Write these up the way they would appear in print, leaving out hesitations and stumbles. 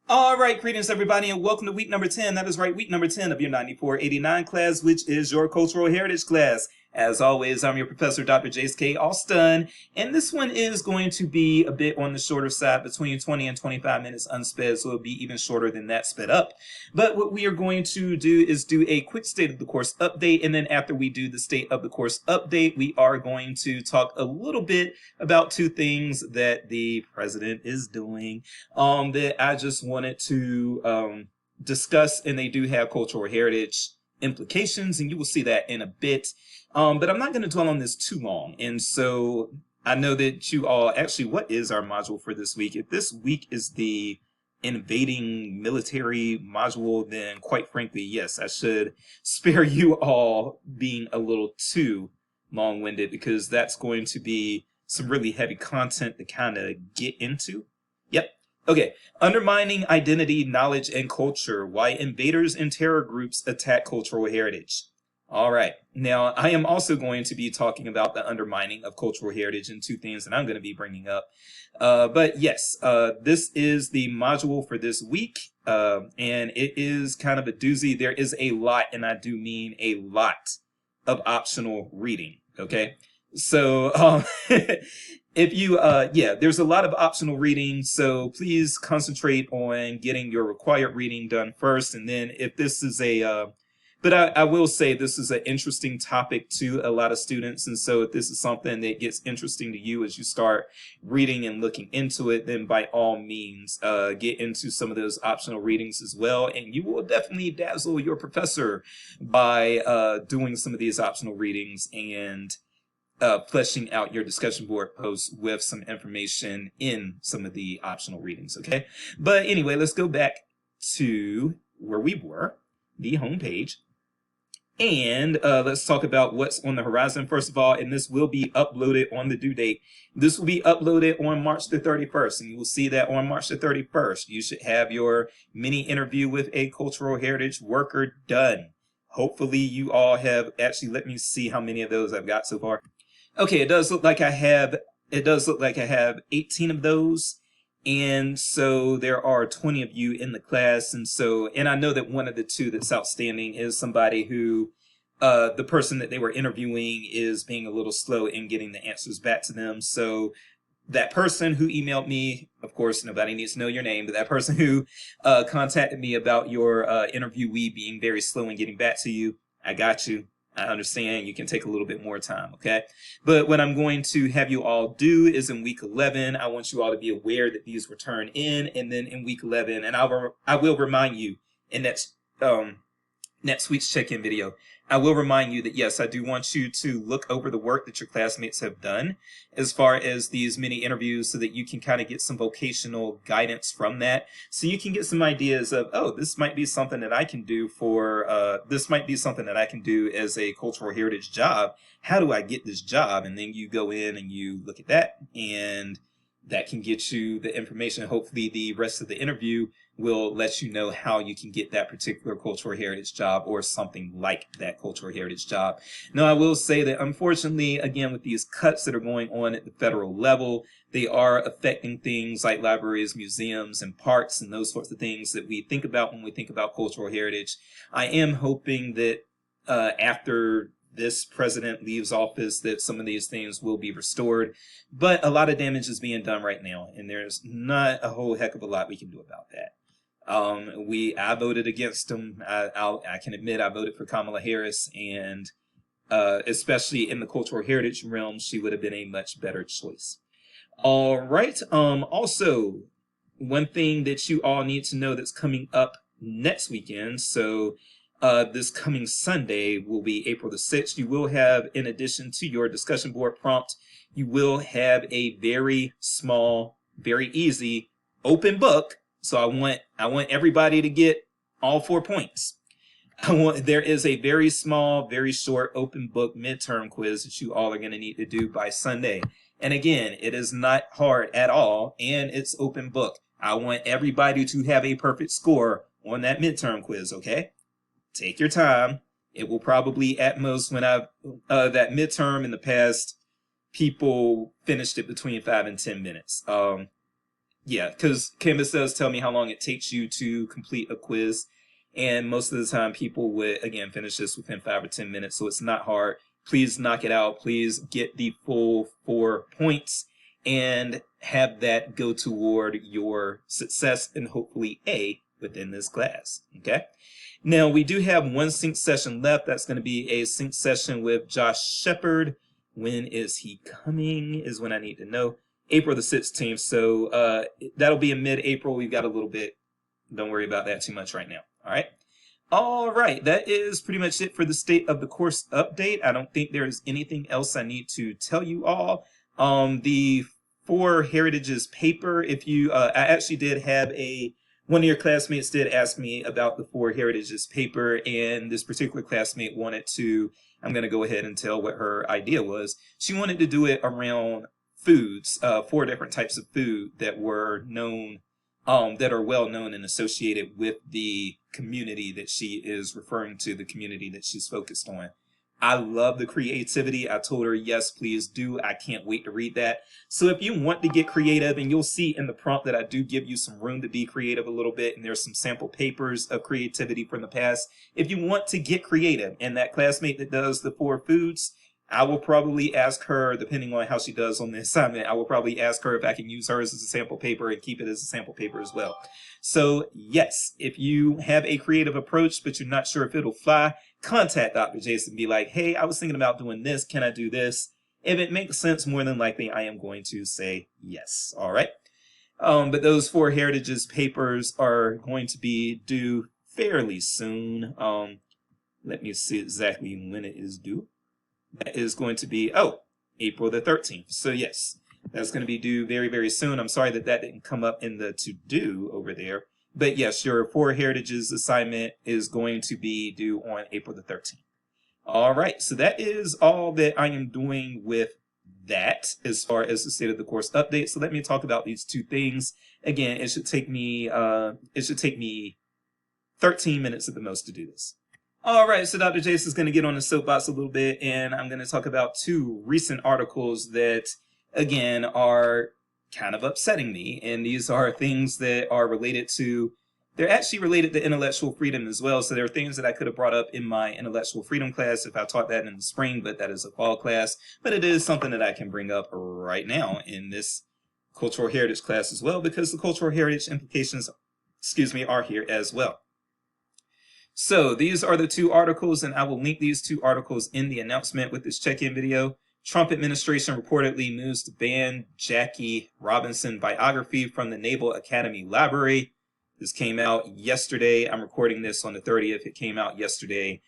All right, greetings everybody, and welcome to week number 10. That is right, week number 10 of your 9489 class, which is your cultural heritage class. As always, I'm your professor, Dr. Jace K. Alston, and this one is going to be a bit on the shorter side, between 20 and 25 minutes unsped, so it'll be even shorter than that sped up. But what we are going to do is do a quick state of the course update, and then after we do the state of the course update, we are going to talk a little bit about two things that the president is doing that I just wanted to discuss, and they do have cultural heritage implications, and you will see that in a bit. But I'm not going to dwell on this too long. And so I know that you all, actually, what is our module for this week? If this week is the invading military module, then quite frankly, yes, I should spare you all being a little too long-winded, because that's going to be some really heavy content to kind of get into. Yep. Okay, undermining identity, knowledge, and culture. Why invaders and terror groups attack cultural heritage. All right, now I am also going to be talking about the undermining of cultural heritage and two things that I'm going to be bringing up. But yes, this is the module for this week, and it is kind of a doozy. There is a lot, and I do mean a lot, of optional reading, okay? So if you, there's a lot of optional reading, so please concentrate on getting your required reading done first. And then if this is but I will say this is an interesting topic to a lot of students. And so if this is something that gets interesting to you as you start reading and looking into it, then by all means, get into some of those optional readings as well. And you will definitely dazzle your professor by doing some of these optional readings and fleshing out your discussion board posts with some information in some of the optional readings, okay? But anyway, let's go back to where we were, the home page. And let's talk about what's on the horizon, first of all, and this will be uploaded on the due date. This will be uploaded on March the 31st, and you will see that on March the 31st, you should have your mini interview with a cultural heritage worker done. Hopefully you all have, actually, let me see how many of those I've got so far. Okay, it does look like I have 18 of those. And so there are 20 of you in the class. And I know that one of the two that's outstanding is somebody who, the person that they were interviewing is being a little slow in getting the answers back to them. So that person who emailed me, of course, nobody needs to know your name, but that person who contacted me about your interviewee being very slow in getting back to you, I got you. I understand you can take a little bit more time, okay? But what I'm going to have you all do is in week 11, I want you all to be aware that these were turned in, and then in week 11, and I will remind you in next week's check-in video, I will remind you that, yes, I do want you to look over the work that your classmates have done as far as these mini interviews so that you can kind of get some vocational guidance from that. So you can get some ideas of, oh, this might be something that I can do this might be something that I can do as a cultural heritage job. How do I get this job? And then you go in and you look at that, and that can get you the information. Hopefully the rest of the interview will let you know how you can get that particular cultural heritage job or something like that cultural heritage job. Now, I will say that unfortunately, again, with these cuts that are going on at the federal level, they are affecting things like libraries, museums, and parks, and those sorts of things that we think about when we think about cultural heritage. I am hoping that after this president leaves office that some of these things will be restored, but a lot of damage is being done right now, and there's not a whole heck of a lot we can do about that. I voted against him. I can admit I voted for Kamala Harris, and especially in the cultural heritage realm, she would have been a much better choice. All right. Also, one thing that you all need to know that's coming up next weekend, so this coming Sunday will be April the 6th. You will have, in addition to your discussion board prompt, you will have a very small, very easy open book. So I want everybody to get all 4 points. There is a very small, very short open book midterm quiz that you all are going to need to do by Sunday. And again, it is not hard at all, and it's open book. I want everybody to have a perfect score on that midterm quiz, okay? Take your time. It will probably, at most, when that midterm in the past, people finished it between 5 and 10 minutes. Yeah, because Canvas does tell me how long it takes you to complete a quiz. And most of the time, people would, again, finish this within 5 or 10 minutes. So it's not hard. Please knock it out. Please get the full 4 points and have that go toward your success and hopefully A within this class. Okay. Now, we do have one sync session left. That's going to be a sync session with Josh Shepard. When is he coming is when I need to know. April the 16th. So that'll be in mid-April. We've got a little bit. Don't worry about that too much right now. All right. All right. That is pretty much it for the state of the course update. I don't think there is anything else I need to tell you all. The Four Heritages paper, if you, I actually did have one of your classmates did ask me about the Four Heritages paper, and this particular classmate wanted to, I'm going to go ahead and tell what her idea was. She wanted to do it around foods, 4 different types of food that were known, that are well known and associated with the community that she is referring to, the community that she's focused on. I love the creativity. I told her, yes, please do. I can't wait to read that. So if you want to get creative, and you'll see in the prompt that I do give you some room to be creative a little bit, and there's some sample papers of creativity from the past. If you want to get creative, and that classmate that does the 4 foods, I will probably ask her, depending on how she does on the assignment, I will probably ask her if I can use hers as a sample paper and keep it as a sample paper as well. So yes, if you have a creative approach, but you're not sure if it'll fly, contact Dr. Jason. Be like, hey, I was thinking about doing this. Can I do this? If it makes sense, more than likely, I am going to say yes. All right. But those 4 Heritages papers are going to be due fairly soon. Let me see exactly when it is due. That is going to be, April the 13th. So yes, that's going to be due very, very soon. I'm sorry that didn't come up in the to-do over there. But yes, your 4 Heritages assignment is going to be due on April the 13th. All right, so that is all that I am doing with that as far as the state of the course update. So let me talk about these 2 things. Again, it should take me 13 minutes at the most to do this. All right, so Dr. Jason is going to get on the soapbox a little bit, and I'm going to talk about 2 recent articles that, again, are kind of upsetting me. And these are things that are related to, they're actually related to intellectual freedom as well. So there are things that I could have brought up in my intellectual freedom class if I taught that in the spring, but that is a fall class. But it is something that I can bring up right now in this cultural heritage class as well, because the cultural heritage implications, are here as well. So these are the 2 articles, and I will link these 2 articles in the announcement with this check-in video. Trump administration reportedly moves to ban Jackie Robinson biography from the Naval Academy Library. This came out yesterday. I'm recording this on the 30th. It came out yesterday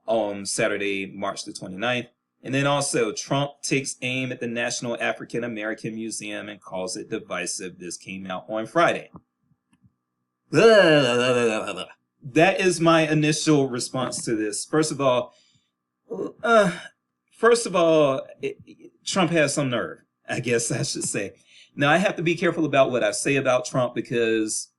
on Saturday, March the 29th. And then also, Trump takes aim at the National African American Museum and calls it divisive. This came out on Friday. That is my initial response to this. First of all, Trump has some nerve, I guess I should say. Now, I have to be careful about what I say about Trump because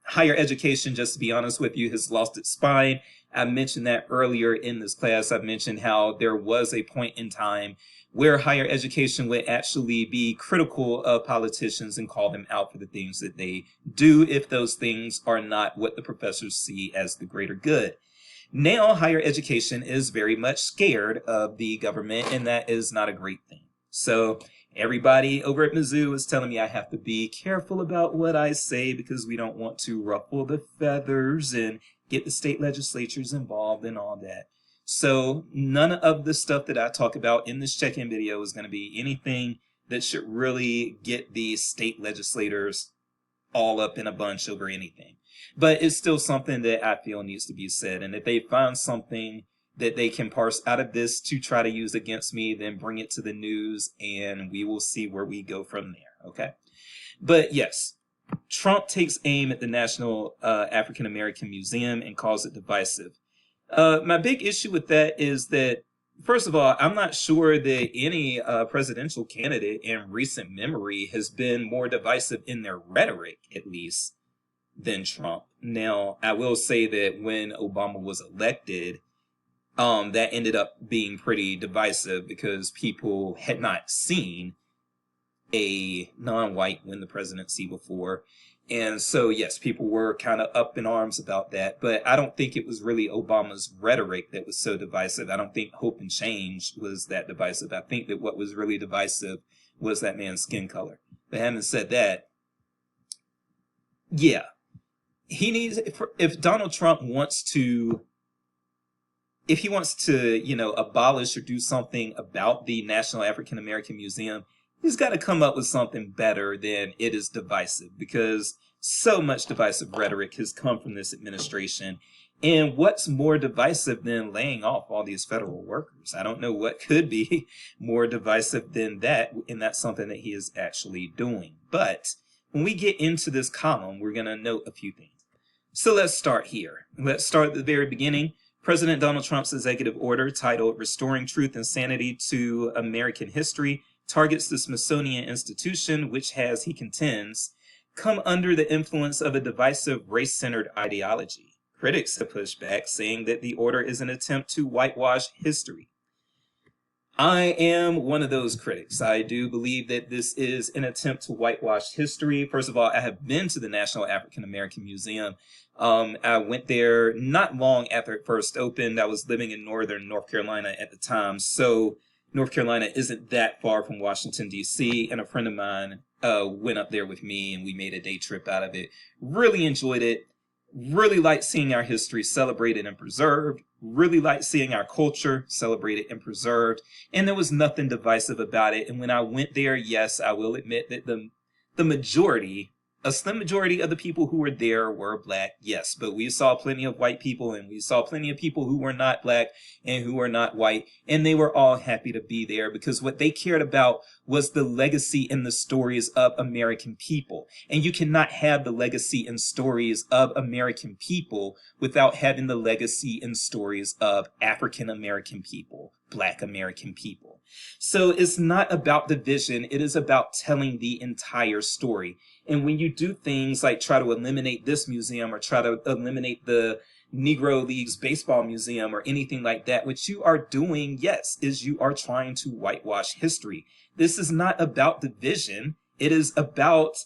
higher education, just to be honest with you, has lost its spine. I mentioned that earlier in this class. I've mentioned how there was a point in time where higher education would actually be critical of politicians and call them out for the things that they do if those things are not what the professors see as the greater good. Now, higher education is very much scared of the government, and that is not a great thing. So everybody over at Mizzou is telling me I have to be careful about what I say because we don't want to ruffle the feathers and get the state legislatures involved and all that. So none of the stuff that I talk about in this check-in video is going to be anything that should really get the state legislators all up in a bunch over anything. But it's still something that I feel needs to be said. And if they find something that they can parse out of this to try to use against me, then bring it to the news and we will see where we go from there. Okay. But yes, Trump takes aim at the National African American Museum and calls it divisive. My big issue with that is that, first of all, I'm not sure that any presidential candidate in recent memory has been more divisive in their rhetoric, at least, than Trump. Now, I will say that when Obama was elected, that ended up being pretty divisive because people had not seen a non-white win the presidency before. And so, yes, people were kind of up in arms about that. But I don't think it was really Obama's rhetoric that was so divisive. I don't think hope and change was that divisive. I think that what was really divisive was that man's skin color. But having said that, yeah, he needs, if Donald Trump wants to, if he wants to, abolish or do something about the National African American Museum, he's got to come up with something better than it is divisive, because so much divisive rhetoric has come from this administration. And what's more divisive than laying off all these federal workers? I don't know what could be more divisive than that, and that's something that he is actually doing. But when we get into this column, we're going to note a few things. So let's start here. Let's start at the very beginning. President Donald Trump's executive order titled Restoring Truth and Sanity to American History targets the Smithsonian Institution, which has, he contends, come under the influence of a divisive race-centered ideology. Critics have pushed back, saying that the order is an attempt to whitewash history. I am one of those critics. I do believe that this is an attempt to whitewash history. First of all, I have been to the National African American Museum. I went there not long after it first opened. I was living in northern North Carolina at the time, so North Carolina isn't that far from Washington, D.C., and a friend of mine went up there with me, and we made a day trip out of it. Really enjoyed it. Really liked seeing our history celebrated and preserved. Really liked seeing our culture celebrated and preserved. And there was nothing divisive about it. And when I went there, yes, I will admit that the majority, a slim majority of the people who were there were Black, yes. But we saw plenty of white people, and we saw plenty of people who were not Black and who were not white. And they were all happy to be there, because what they cared about was the legacy and the stories of American people. And you cannot have the legacy and stories of American people without having the legacy and stories of African American people, Black American people. So it's not about division. It is about telling the entire story. And when you do things like try to eliminate this museum or try to eliminate the Negro Leagues Baseball Museum or anything like that, what you are doing, yes, is you are trying to whitewash history. This is not about division. It is about,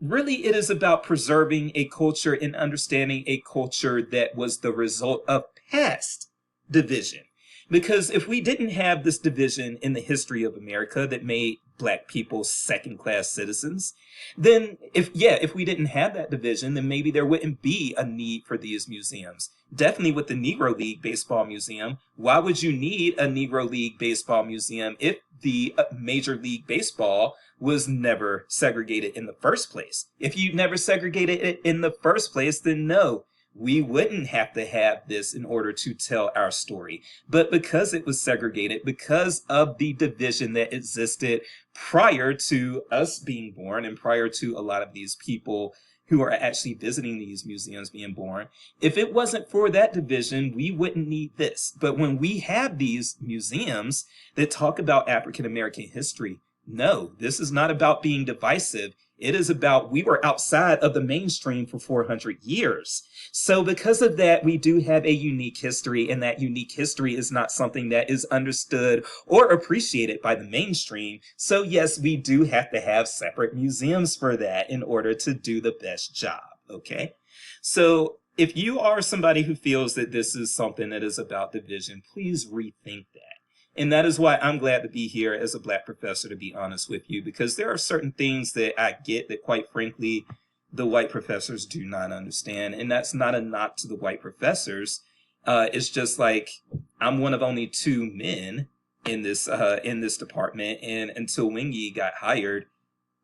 really, it is about preserving a culture and understanding a culture that was the result of past division. Because if we didn't have this division in the history of America that made Black people second-class citizens, then if we didn't have that division, then maybe there wouldn't be a need for these museums. Definitely with the Negro League Baseball Museum, why would you need a Negro League Baseball Museum if the Major League Baseball was never segregated in the first place? If you never segregated it in the first place, then no, we wouldn't have to have this in order to tell our story. But because it was segregated, because of the division that existed prior to us being born and prior to a lot of these people who are actually visiting these museums being born, if it wasn't for that division, we wouldn't need this. But when we have these museums that talk about African American history, no, this is not about being divisive. It is about, we were outside of the mainstream for 400 years. So because of that, we do have a unique history, and that unique history is not something that is understood or appreciated by the mainstream. So yes, we do have to have separate museums for that in order to do the best job, okay? So if you are somebody who feels that this is something that is about division, please rethink that. And that is why I'm glad to be here as a Black professor, to be honest with you, because there are certain things that I get that, quite frankly, the white professors do not understand. And that's not a knock to the white professors. It's just like, I'm one of only 2 men in this department. And until Wingy got hired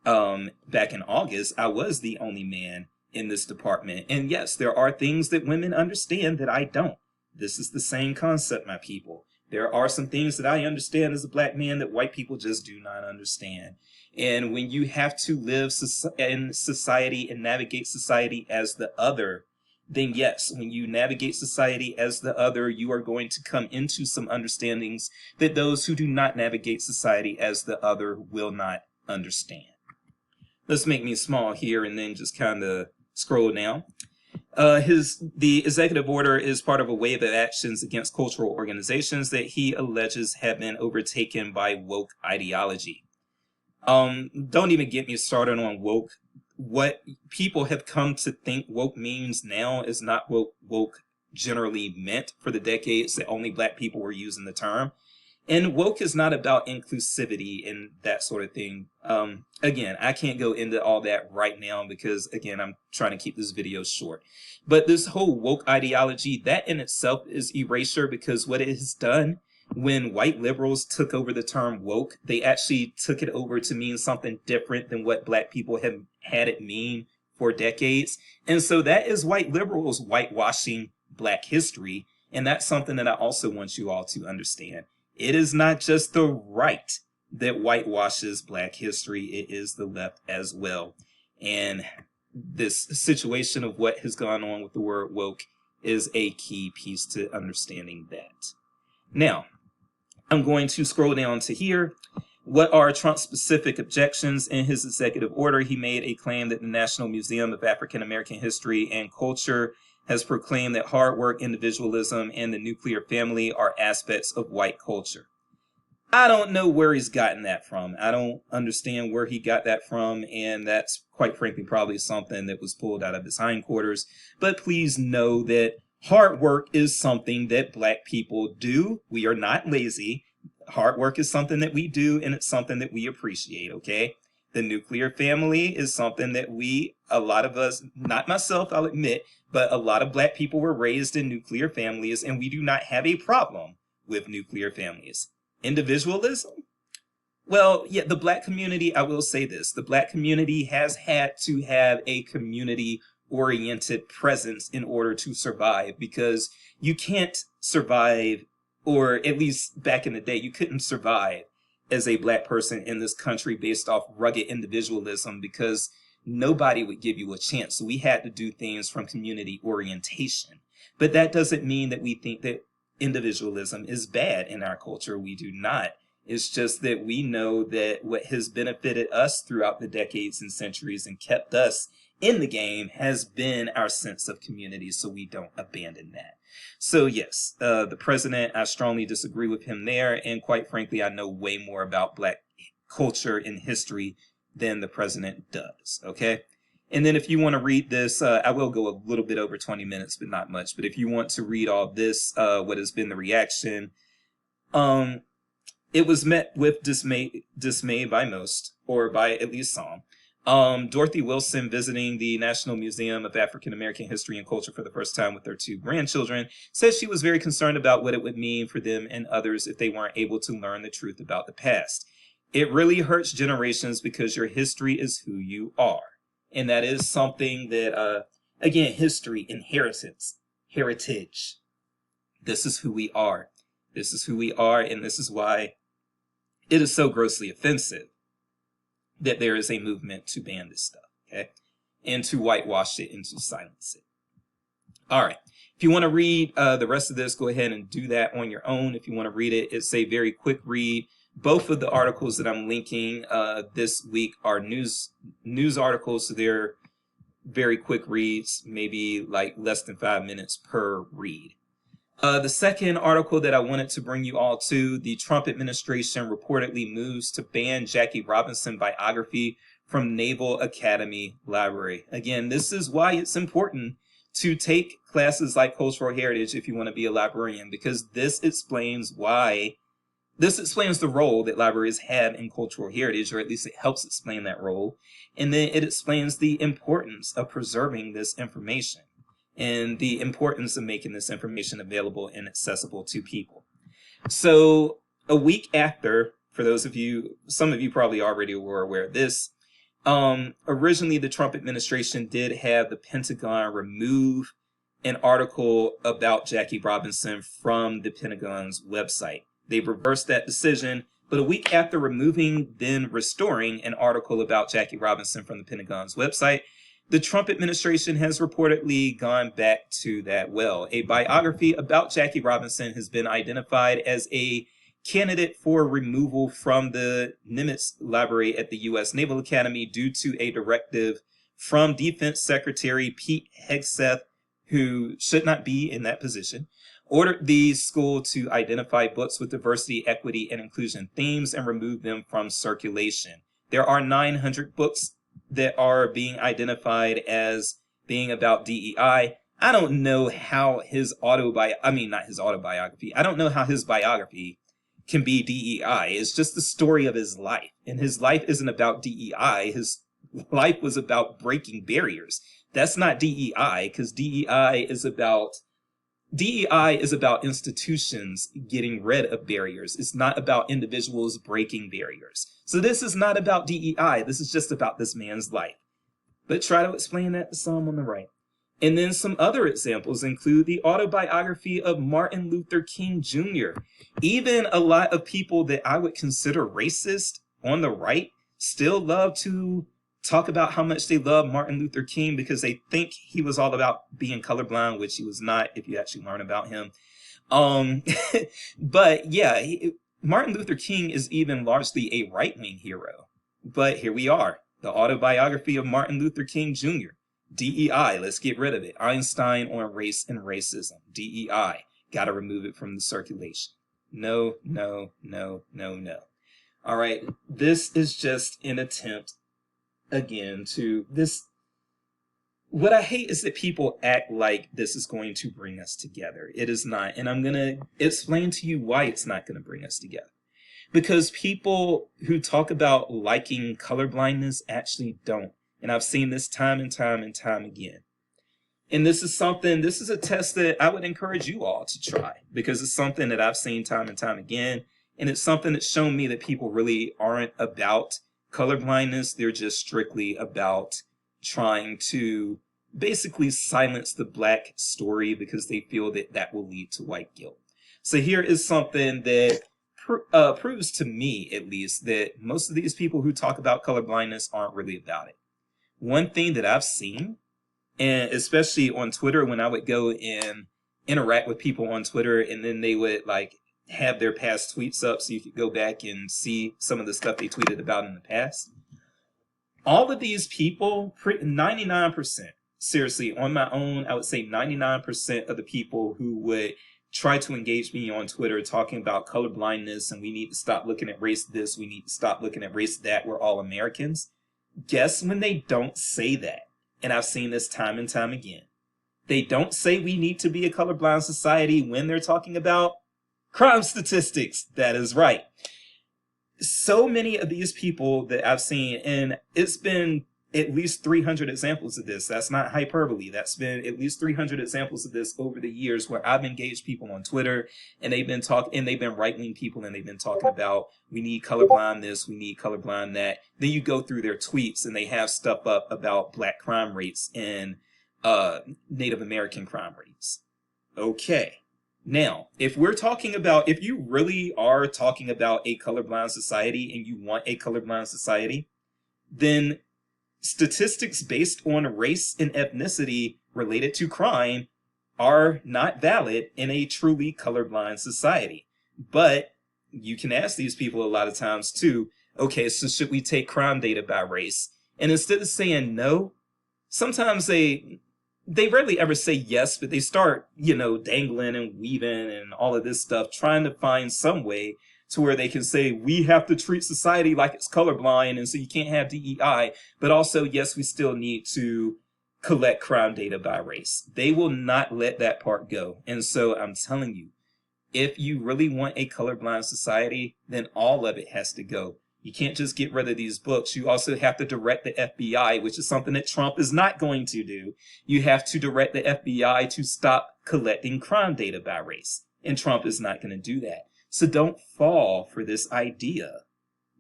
back in August, I was the only man in this department. And yes, there are things that women understand that I don't. This is the same concept, my people. There are some things that I understand as a Black man that white people just do not understand. And when you have to live in society and navigate society as the other, then yes, when you navigate society as the other, you are going to come into some understandings that those who do not navigate society as the other will not understand. Let's make me small here and then just kind of scroll down. The executive order is part of a wave of actions against cultural organizations that he alleges have been overtaken by woke ideology. Don't even get me started on woke. What people have come to think woke means now is not what woke generally meant for the decades that only black people were using the term. And woke is not about inclusivity and that sort of thing. Again, I can't go into all that right now because, again, I'm trying to keep this video short. But this whole woke ideology, that in itself is erasure, because what it has done when white liberals took over the term woke, they actually took it over to mean something different than what black people have had it mean for decades. And so that is white liberals whitewashing black history. And that's something that I also want you all to understand. It is not just the right that whitewashes black history, it is the left as well. And this situation of what has gone on with the word woke is a key piece to understanding that. Now, I'm going to scroll down to here. What are Trump's specific objections? In his executive order, he made a claim that the National Museum of African American History and Culture has proclaimed that hard work, individualism, and the nuclear family are aspects of white culture. I don't know where he's gotten that from. I don't understand where he got that from, and that's quite frankly probably something that was pulled out of his hindquarters. But please know that hard work is something that black people do. We are not lazy. Hard work is something that we do, and it's something that we appreciate, okay? The nuclear family is something that a lot of us, not myself, I'll admit, but a lot of black people were raised in nuclear families, and we do not have a problem with nuclear families. Individualism? Well, yeah, the black community, I will say this, the black community has had to have a community-oriented presence in order to survive, because you can't survive, or at least back in the day, you couldn't survive as a black person in this country based off rugged individualism, because nobody would give you a chance. So we had to do things from community orientation. But that doesn't mean that we think that individualism is bad in our culture. We do not. It's just that we know that what has benefited us throughout the decades and centuries and kept us in the game has been our sense of community, so we don't abandon that. So yes, the president, I strongly disagree with him there, and quite frankly, I know way more about black culture and history than the president does, okay? And then if you want to read this, I will go a little bit over 20 minutes, but not much. But if you want to read all this, what has been the reaction, it was met with dismay by most, or by at least some. Dorothy Wilson, visiting the National Museum of African American History and Culture for the first time with her 2 grandchildren, said she was very concerned about what it would mean for them and others if they weren't able to learn the truth about the past. It really hurts generations because your history is who you are. And that is something that, again, history, inheritance, heritage. This is who we are. This is who we are, and this is why it is so grossly offensive that there is a movement to ban this stuff, okay? And to whitewash it and to silence it. All right. If you want to read the rest of this, go ahead and do that on your own. If you want to read it, it's a very quick read. Both of the articles that I'm linking this week are news articles, so they're very quick reads, maybe like less than 5 minutes per read. The second article that I wanted to bring you all to, the Trump administration reportedly moves to ban Jackie Robinson biography from Naval Academy Library. Again, this is why it's important to take classes like cultural heritage if you want to be a librarian, because this explains the role that libraries have in cultural heritage, or at least it helps explain that role. And then it explains the importance of preserving this information and the importance of making this information available and accessible to people. So a week after, for those of you, some of you probably already were aware of this, originally the Trump administration did have the Pentagon remove an article about Jackie Robinson from the Pentagon's website. They reversed that decision, but a week after removing, then restoring an article about Jackie Robinson from the Pentagon's website, the Trump administration has reportedly gone back to that well. A biography about Jackie Robinson has been identified as a candidate for removal from the Nimitz Library at the U.S. Naval Academy due to a directive from Defense Secretary Pete Hegseth, who should not be in that position, ordered the school to identify books with diversity, equity, and inclusion themes and remove them from circulation. There are 900 books that are being identified as being about DEI. I don't know how his not his autobiography. I don't know how his biography can be DEI. It's just the story of his life. And his life isn't about DEI. His life was about breaking barriers. That's not DEI, because DEI is about institutions getting rid of barriers. It's not about individuals breaking barriers. So this is not about DEI. This is just about this man's life. But try to explain that to some on the right. And then some other examples include the autobiography of Martin Luther King Jr. Even a lot of people that I would consider racist on the right still love to talk about how much they love Martin Luther King because they think he was all about being colorblind, which he was not if you actually learn about him. But yeah, Martin Luther King is even largely a right-wing hero. But here we are, the autobiography of Martin Luther King Jr. DEI, let's get rid of it. Einstein on race and racism. DEI, got to remove it from the circulation. No, no, no, no, no. All right, this is just an attempt, again, to this. What I hate is that people act like this is going to bring us together. It is not. And I'm going to explain to you why it's not going to bring us together. Because people who talk about liking colorblindness actually don't. And I've seen this time and time and time again. And this is a test that I would encourage you all to try, because it's something that I've seen time and time again. And it's something that's shown me that people really aren't about colorblindness. They're just strictly about trying to basically silence the Black story because they feel that that will lead to white guilt. So here is something that proves to me, at least, that most of these people who talk about colorblindness aren't really about it. One thing that I've seen, and especially on Twitter, when I would go and interact with people on Twitter, and then they would like have their past tweets up so you could go back and see some of the stuff they tweeted about in the past. All of these people, 99%, seriously, on my own, I would say 99% of the people who would try to engage me on Twitter talking about colorblindness and we need to stop looking at race this, we need to stop looking at race that, we're all Americans. Guess when they don't say that, and I've seen this time and time again, they don't say we need to be a colorblind society when they're talking about crime statistics. That is right. So many of these people that I've seen, and it's been at least 300 examples of this. That's not hyperbole. That's been at least 300 examples of this over the years where I've engaged people on Twitter and they've been right-wing people and they've been talking about we need colorblind this, we need colorblind that. Then you go through their tweets and they have stuff up about Black crime rates and Native American crime rates. Okay. Now, if you really are talking about a colorblind society and you want a colorblind society, then statistics based on race and ethnicity related to crime are not valid in a truly colorblind society. But you can ask these people a lot of times too, okay, so should we take crime data by race? And instead of saying no, sometimes they rarely ever say yes, but they start, dangling and weaving and all of this stuff, trying to find some way to where they can say, we have to treat society like it's colorblind, and so you can't have DEI, but also, yes, we still need to collect crime data by race. They will not let that part go. And so I'm telling you, if you really want a colorblind society, then all of it has to go. You can't just get rid of these books. You also have to direct the FBI, which is something that Trump is not going to do. You have to direct the FBI to stop collecting crime data by race. And Trump is not going to do that. So don't fall for this idea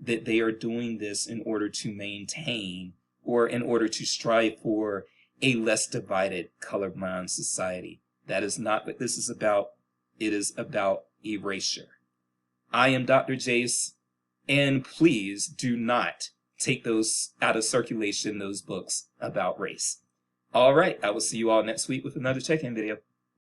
that they are doing this in order to maintain or in order to strive for a less divided colorblind society. That is not what this is about. It is about erasure. I am Dr. Jace, and please do not take those out of circulation, those books about race. All right, I will see you all next week with another check-in video.